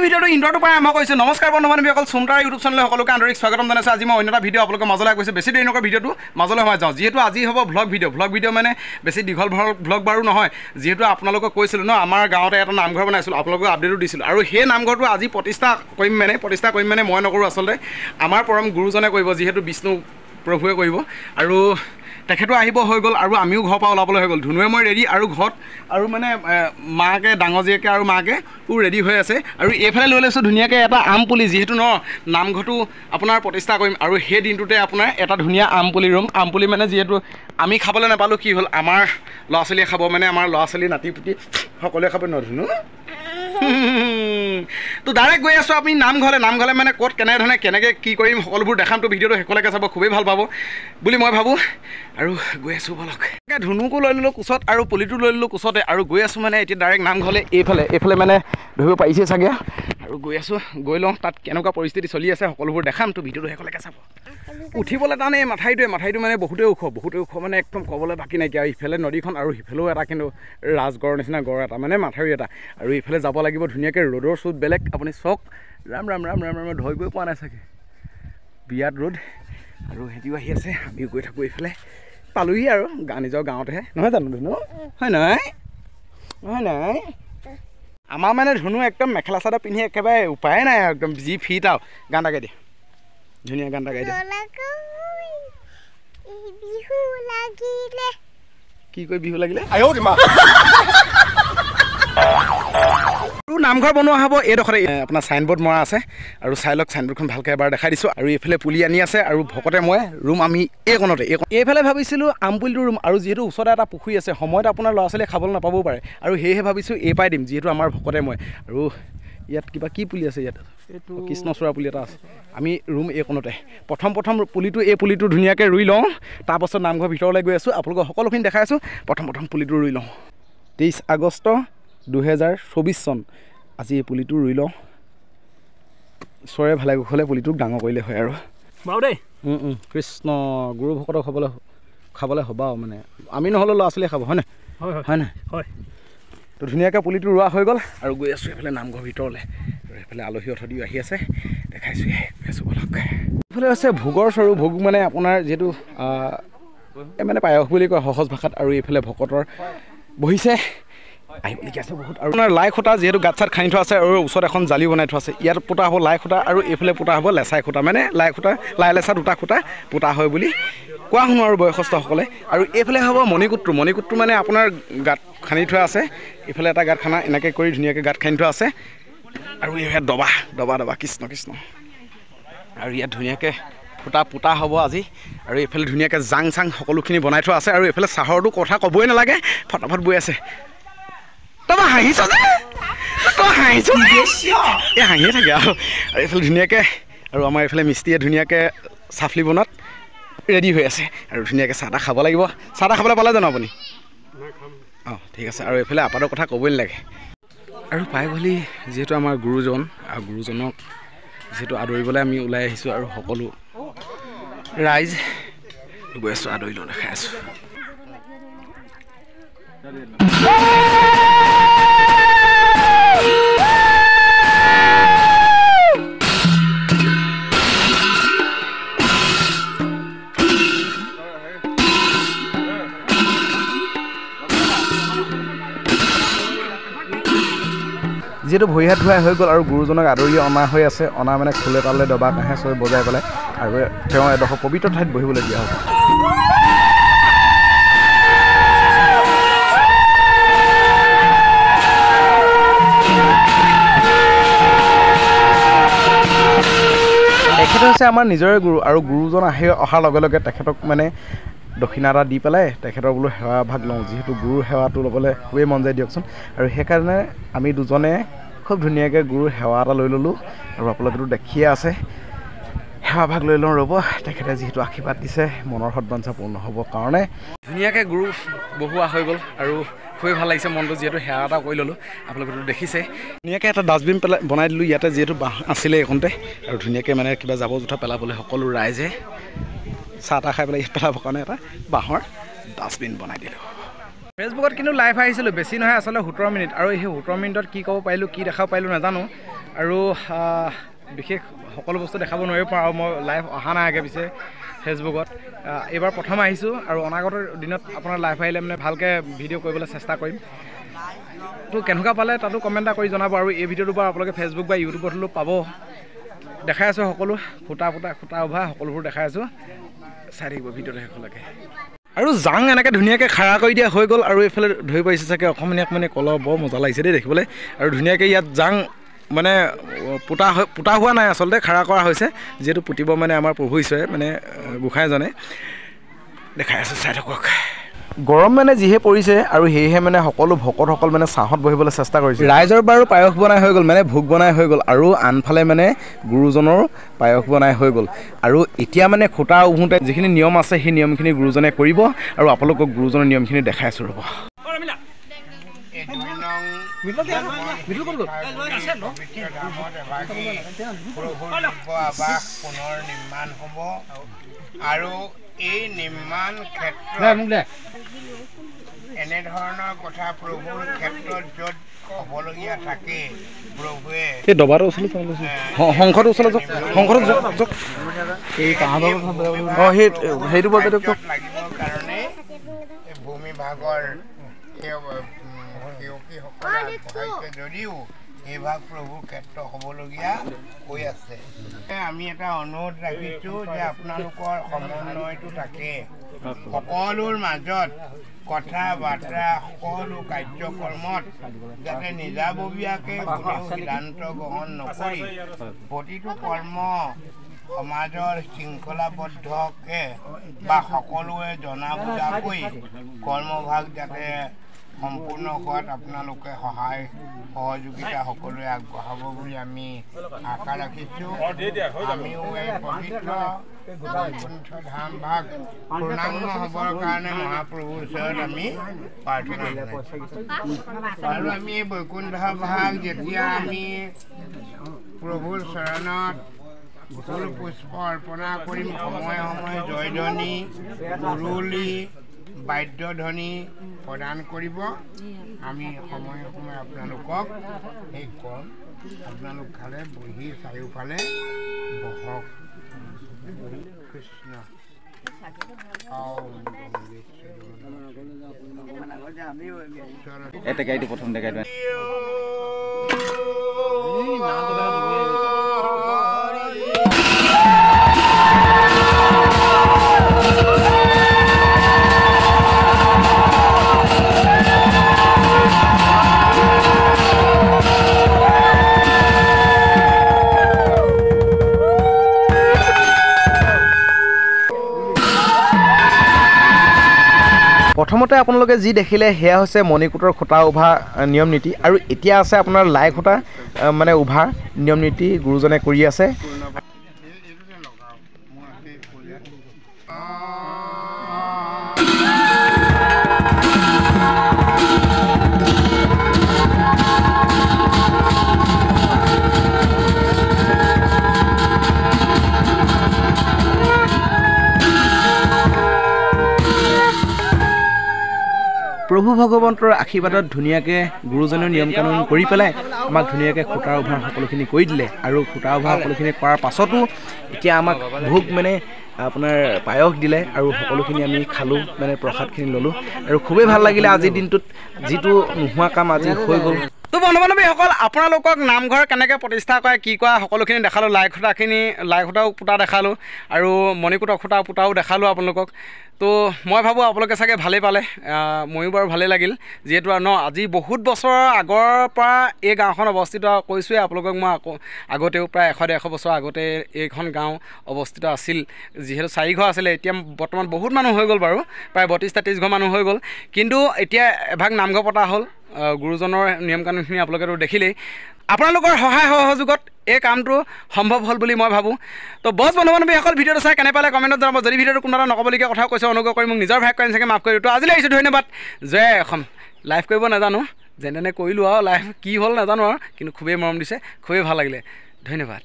ভিডিওটো ইন্ট্ৰটো পাই আৰম্ভ কৰিছোঁ। নমস্কাৰ বন্ধু-বান্ধৱীসকল, চুমতাৰ ইউটিউব চেনেললৈ সকলোকে আন্তৰিক স্বাগতম জনাইছোঁ। আজি মই অন্য এটা ভিডিঅ' আপোনালোকৰ মাজলৈ গৈছোঁ। বেছি দেৰি নকৰা ভিডিঅ'টো মাজলৈ সোমাই যাওঁ, যিহেতু আজি হ'ব ভ্লগ ভিডিঅ' মানে বেছি দীঘল ভ্লগ বাৰু নহয়। যিহেতু আপোনালোকক কৈছিলোঁ ন, আমাৰ গাঁৱতে এটা নামঘৰ বনাইছিলোঁ, আপোনালোকক আপডেটো দিছিলোঁ। আৰু সেই নামঘৰটো আজি প্ৰতিষ্ঠা কৰিম মানে মই নকৰোঁ, আচলতে আমাৰ পৰম গুৰুজনে কৰিব, যিহেতু বিষ্ণু প্ৰভুৱে কৰিব। আৰু তেখেতো আহিব হৈ গ'ল, আৰু আমিও ঘৰৰ পৰা ওলাবলৈ হৈ গ'ল। ধুনুৱে মই ৰেডি, আৰু ঘৰত আৰু মানে মাকে, ডাঙৰ জীয়েকে আৰু মাকে ৰেডি হৈ আছে। আৰু এইফালে লৈ লৈছোঁ ধুনীয়াকৈ এটা আম পুলি, যিহেতু ন নামঘৰটো আপোনাৰ প্ৰতিষ্ঠা কৰিম, আৰু সেই দিনটোতে আপোনাৰ এটা ধুনীয়া আম পুলি ৰুম। আম পুলি মানে যিহেতু আমি খাবলৈ নাপালোঁ, কি হ'ল আমাৰ ল'ৰা ছোৱালীয়ে খাব, মানে আমাৰ ল'ৰা ছোৱালী নাতি পুতি সকলোৱে খাব। নধুনো তো ডাইৰেক্ট গৈ আছোঁ আপুনি নামঘৰলৈ মানে ক'ত কেনেধৰণে কেনেকৈ কি কৰিম সকলোবোৰ দেখাম। তো ভিডিঅ'টো শেষলৈকে চাব, খুবেই ভাল পাব বুলি মই ভাবোঁ। আৰু গৈ আছোঁ বলক। ধুনুকো লৈ ল'লোঁ কোচত, আৰু পুলিটো লৈ ল'লোঁ কোচতে, আৰু গৈ আছোঁ মানে এতিয়া ডাইৰেক্ট নামঘৰলৈ। এইফালে মানে ধৰিব পাৰিছে চাগে, আৰু গৈ আছোঁ, গৈ লওঁ তাত কেনেকুৱা পৰিস্থিতি চলি আছে সকলোবোৰ দেখাম। তো ভিডিঅ'টো শেষলৈকে চাব। উঠিবলৈ টান এই মাথাইটো মানে বহুতেই ওখ মানে একদম ক'বলৈ বাকী নাইকিয়া। ইফালে নদীখন, আৰু সিফালেও এটা কিন্তু ৰাজগড়ৰ নিচিনা গড় এটা, মানে মাথাউৰি এটা, আৰু ইফালে যাব লাগিব ধুনীয়াকৈ। ৰ'দৰ চুট বেলেগ, আপুনি চাওক। ৰাম ধৰিবই পোৱা নাই চাগে, বিৰাট ৰ'দ। আৰু সিহঁতিও আহি আছে, আমিও গৈ থাকোঁ এইফালে। পালোহি আৰু নিজৰ গাঁৱতেহে, নহয় জানো ধুনু? হয় নাই আমাৰ মানে ধুনু একদম মেখেলা চাদৰ পিন্ধি একেবাৰে উপায়ে নাই, একদম যি ফিট আৰু। গান এটা গাই দিয়ে, ধুনীয়া গান এটা গাই দিয়ে। কি কয় বিহু লাগিলে? নামঘৰ বনোৱা হ'ব এইডোখৰে, আপোনাৰ চাইনবোৰ্ড মৰা আছে, আৰু চাই লওক চাইনবোৰ্ডখন ভালকৈ এবাৰ দেখাই দিছোঁ। আৰু এইফালে পুলি আনি আছে, আৰু ভকতে মই ৰুম আমি এইকণতে। এইফালে ভাবিছিলোঁ আম পুলিটো ৰুম, আৰু যিহেতু ওচৰতে এটা পুখুৰী আছে, সময়ত আপোনাৰ ল'ৰা ছোৱালীয়ে খাবলৈ নাপাবও পাৰে, আৰু সেয়েহে ভাবিছোঁ এই পাই দিম, যিহেতু আমাৰ ভকতে মই। আৰু ইয়াত কিবা কি পুলি আছে, ইয়াত এইটো কৃষ্ণচূড়া পুলি এটা আছে। আমি ৰুম এইকণতে। প্ৰথম এই পুলিটো ধুনীয়াকৈ ৰুই লওঁ, তাৰপাছত নামঘৰ ভিতৰলৈ গৈ আছোঁ, আপোনালোকক সকলোখিনি দেখাই আছোঁ। প্ৰথম পুলিটো ৰুই লওঁ। 23 আগষ্ট 2024 চন। আজি এই পুলিটো ৰুই লওঁ, ঈশ্বৰে ভালে কুশলে পুলিটোক ডাঙৰ কৰিলে হয়। আৰু বাৰু দেই, কৃষ্ণ গুৰু ভকতক খাবলৈ হ'বা, মানে আমি নহ'লেও ল'ৰা ছোৱালীয়ে খাব, হয় নাই? তো ধুনীয়াকৈ পুলিটো ৰোৱা হৈ গ'ল, আৰু গৈ আছোঁ এইফালে নামঘৰ ভিতৰলৈ। আৰু এইফালে আলহী অতিথিও আহি আছে, দেখাইছোঁ গৈ আছোঁ বলক। এইফালে আছে ভোগৰ চৰু। ভোগ মানে আপোনাৰ যিহেতু মানে পায়স বুলি কয় সহজ ভাষাত। আৰু এইফালে ভকতৰ বহিছে, আহিবলগীয়া আছে বহুত। আৰু আপোনাৰ লাই খুঁটা, যিহেতু গাঁত চাত খান্দি থোৱা আছে, আৰু ওচৰত এখন জালি বনাই থোৱা আছে। ইয়াত পোতা হ'ব লাই খুঁটা, আৰু এইফালে পোতা হ'ব লেচাই খুঁটা, মানে লাই লেচা দুটা খুঁটা পোতা হয় বুলি কোৱা শুনো আৰু বয়সস্থসকলে। আৰু এইফালে হ'ব মণিকূটটো মানে আপোনাৰ গাঁত খান্দি থোৱা আছে। এইফালে এটা গাঁত খানা এনেকৈ কৰি ধুনীয়াকৈ গাঁত খান্দি থোৱা আছে। আৰু ইয়াত দবা কৃষ্ণ। আৰু ইয়াত ধুনীয়াকৈ পোতা হ'ব আজি। আৰু এইফালে ধুনীয়াকৈ জাং চাং সকলোখিনি বনাই থোৱা আছে। আৰু এইফালে চাহৰটো কথা ক'বই নালাগে, ফটাফট বৈ আছে। তই হাঁহিছ যে, এই হাঁহিয়ে থাকে আৰু এইফালে ধুনীয়াকৈ। আৰু আমাৰ এইফালে মিস্ত্ৰীয়ে ধুনীয়াকৈ চাফলি বনোৱাত ৰেডি হৈ আছে, আৰু ধুনীয়াকৈ চাহ তাহ খাব লাগিব। চাহ তাহ খাবলৈ পালে জানো আপুনি? অঁ ঠিক আছে। আৰু এইফালে আপাতৰ কথা ক'বই নালাগে। আৰু পাই গ'লি যিহেতু আমাৰ গুৰুজন, আৰু গুৰুজনক যিহেতু আদৰিবলৈ আমি ওলাই আহিছোঁ, আৰু সকলো ৰাইজ গৈ আছোঁ, আদৰি লওঁ, দেখাই আছোঁ। যিহেতু ভৰি হাত ধুৱাই হৈ গ'ল, আৰু গুৰুজনক আদৰি অনা হৈ আছে। অনা মানে খোলে তালে দবা কাঁহে চবে বজাই পেলাই, আৰু তেওঁ এডোখৰ পবিত্ৰ ঠাইত বহিবলৈ দিয়া হ'ব। তেখেত হৈছে আমাৰ নিজৰে গুৰু, আৰু গুৰুজন অহাৰ লগে লগে তেখেতক মানে দক্ষিণা এটা দি পেলাই তেখেতৰ বোলো সেৱা ভাগ লওঁ, যিহেতু গুৰুৰ সেৱাটো ল'বলৈ খুবেই মন যায় দিয়কচোন। আৰু সেইকাৰণে আমি দুজনে খুব ধুনীয়াকৈ গুৰুৰ সেৱা এটা লৈ ল'লোঁ, আৰু আপোনালোকেতো দেখিয়ে আছে। সেৱা ভাগ লৈ লওঁ, ৰ'ব। তেখেতে যিহেতু আশীৰ্বাদ দিছে মনৰ সদবাঞ্ছা পূৰ্ণ হ'বৰ কাৰণে। ধুনীয়াকৈ গুৰু বহোৱা হৈ গ'ল, আৰু খুবেই ভাল লাগিছে মনটো, যিহেতু সেৱা এটা কৰি ল'লোঁ। আপোনালোকেতো দেখিছে ধুনীয়াকৈ এটা ডাষ্টবিন বনাই দিলোঁ ইয়াতে, যিহেতু বাঁহ আছিলে এইখনতে। আৰু ধুনীয়াকৈ মানে কিবা জাবৰ জোথৰ পেলাবলৈ সকলো ৰাইজে চাহ তাহ খাই পেলাই ইয়াত পেলাবৰ কাৰণে এটা বাঁহৰ ডাষ্টবিন বনাই দিলোঁ। ফেচবুকত কিন্তু লাইভ আহিছিলোঁ, বেছি নহয় আচলতে 17 মিনিট। আৰু সেই 17 মিনিটত কি ক'ব পাৰিলোঁ, কি দেখাব পাৰিলোঁ নাজানো। আৰু বিশেষ সকলো বস্তু দেখাব নোৱাৰিব পাৰোঁ আৰু মই লাইভ অহা নাই আগে পিছে ফেচবুকত এইবাৰ প্ৰথম আহিছোঁ আৰু অনাগত দিনত আপোনাৰ লাইভ আহিলে মানে ভালকৈ ভিডিঅ' কৰিবলৈ চেষ্টা কৰিম তো কেনেকুৱা পালে তাতো কমেণ্ট এটা কৰি জনাব আৰু এই ভিডিঅ'টো বাৰু আপোনালোকে ফেচবুক বা ইউটিউবত হ'লেও পাব দেখাই আছোঁ সকলো খুটা উভা সকলোবোৰ দেখাই আছোঁ চাই থাকিব ভিডিঅ'টো শেষলৈকে আৰু জাং এনেকৈ ধুনীয়াকৈ খাৰা কৰি দিয়া হৈ গ'ল আৰু এইফালে ধৰি পাৰিছে চাগে অকণমানি কলহ বৰ মজা লাগিছে দেই দেখিবলৈ আৰু ধুনীয়াকৈ ইয়াত জাং মানে পোতা হোৱা নাই আচলতে খাৰা কৰা হৈছে যিহেতু পুতিব মানে আমাৰ প্ৰভু ঈশ্বৰে মানে গোসাঁইজনে দেখাই আছোঁ চাই থাকক গৰম মানে যিহে পৰিছে আৰু সেয়েহে মানে সকলো ভকতসকল মানে ছাঁহত বহিবলৈ চেষ্টা কৰিছে ৰাইজৰ বাৰু পায়স বনাই হৈ গ'ল মানে ভোগ বনাই হৈ গ'ল আৰু আনফালে মানে গুৰুজনৰ পায়স বনাই হৈ গ'ল আৰু এতিয়া মানে খুটা উভোঁতে যিখিনি নিয়ম আছে সেই নিয়মখিনি গুৰুজনে কৰিব আৰু আপোনালোকক গুৰুজনৰ নিয়মখিনি দেখাই আছোঁ ৰ'ব আৰু এই নিৰ্মাণ ক্ষেত্ৰত এনেধৰণৰ কথা প্ৰভুৰ ক্ষেত্ৰত য'ত হ'বলগীয়া থাকে প্ৰভুৱে এই দবাটো ওচৰলৈ সংঘটো ওচৰলৈ যাওক সংঘটো যাওক এই সেইটো লাগিবৰ কাৰণে ভূমি ভাগৰ সেৱকীসকলে আগবঢ়াইছে যদিও এই ভাগ প্ৰভুৰ ক্ষেত্ৰ হ'বলগীয়া হৈ আছে আমি এটা অনুৰোধ ৰাখিছোঁ যে আপোনালোকৰ সমন্বয়টো থাকে সকলোৰ মাজত কথা বাৰ্তা সকলো কাৰ্যক্ৰমত যাতে নিজাববীয়াকৈ কোনেও সিদ্ধান্ত গ্ৰহণ নকৰি প্ৰতিটো কৰ্ম সমাজৰ শৃংখলাবদ্ধকৈ বা সকলোৱে জনা বুজাকৈ কৰ্মভাগ যাতে সম্পূৰ্ণ হোৱাত আপোনালোকে সহায় সহযোগিতা সকলোৱে আগবঢ়াব বুলি আমি আশা ৰাখিছোঁ আমিও এই পবিত্ৰ বৈকুণ্ঠ ধাম ভাগ পূৰ্ণাংগ হ'বৰ কাৰণে মহাপ্ৰভুৰ ওচৰত আমি প্ৰাৰ্থনা কৰিছোঁ আৰু আমি এই বৈকুণ্ঠ ভাগ যেতিয়া আমি প্ৰভুৰ চৰণত ফুল পুষ্প অৰ্পণা কৰিম সময়ে সময়ে জয়ধ্বনি উৰুলি বাদ্যধ্বনি প্ৰদান কৰিব আমি সময়ে সময়ে আপোনালোকক এই কম আপোনালোক খালে বহি চাৰিওফালে বহক কৃষ্ণ প্ৰথম দেখাই প্ৰথমতে আপোনালোকে যি দেখিলে সেয়া হৈছে মণিকূটৰ খুটা উভা নিয়ম নীতি আৰু এতিয়া আছে আপোনাৰ লাই খুটা মানে উভা নিয়ম নীতি গুৰুজনে কৰি আছে প্ৰভু ভগৱন্তৰ আশীৰ্বাদত ধুনীয়াকৈ গুৰুজনৰ নিয়ম কানুন কৰি পেলাই আমাক ধুনীয়াকৈ খুটাৰ উভাৰ সকলোখিনি কৰি দিলে আৰু খুটাৰ উভাৰ সকলোখিনি কৰাৰ পাছতো এতিয়া আমাক ভোগ মানে আপোনাৰ পায়স দিলে আৰু সকলোখিনি আমি খালোঁ মানে প্ৰসাদখিনি ল'লোঁ আৰু খুবেই ভাল লাগিলে আজিৰ দিনটোত যিটো নোহোৱা কাম আজি হৈ গ'ল তো বন্ধু বান্ধৱীসকল আপোনালোকক নামঘৰ কেনেকৈ প্ৰতিষ্ঠা কৰে কি কৰা সকলোখিনি দেখালোঁ লাই খুটাও পুতা দেখালোঁ আৰু মণিকূটৰ খুটা পুতাও দেখালোঁ আপোনালোকক তো মই ভাবোঁ আপোনালোকে চাগে ভালেই পালে ময়ো বাৰু ভালেই লাগিল যিহেতু আজি বহুত বছৰৰ আগৰ পৰা এই গাঁওখন অৱস্থিত কৈছোঁৱে আপোনালোকক মই আগতেও প্ৰায় 100-150 বছৰ আগতে এইখন গাঁও অৱস্থিত আছিল যিহেতু 4 ঘৰ আছিলে এতিয়া বৰ্তমান বহুত মানুহ হৈ গ'ল বাৰু প্ৰায় 32-33 ঘৰ মানুহ হৈ গ'ল কিন্তু এতিয়া এভাগ নামঘৰ পতা হ'ল গুৰুজনৰ নিয়ম কানুনখিনি আপোনালোকেতো দেখিলেই আপোনালোকৰ সহায় সহযোগত এই কামটো সম্ভৱ হ'ল বুলি মই ভাবোঁ তো বছ বন্ধু বান্ধৱীসকল ভিডিঅ'টো চাই কেনে পালে কমেণ্টত জনাব যদি ভিডিঅ'টো কোনোবা নক'বলগীয়া কথা কৈছে অনুগ্ৰহ কৰি মোক নিজৰ ভাগ কৰি চাগে মাফ কৰি তো আজিলৈ আহিছোঁ ধন্যবাদ জয় অসম লাইভ কৰিব নাজানো যেনে কৰিলোঁ আৰু লাইভ কি হ'ল নাজানো আৰু কিন্তু খুবেই মৰম দিছে খুবেই ভাল লাগিলে ধন্যবাদ।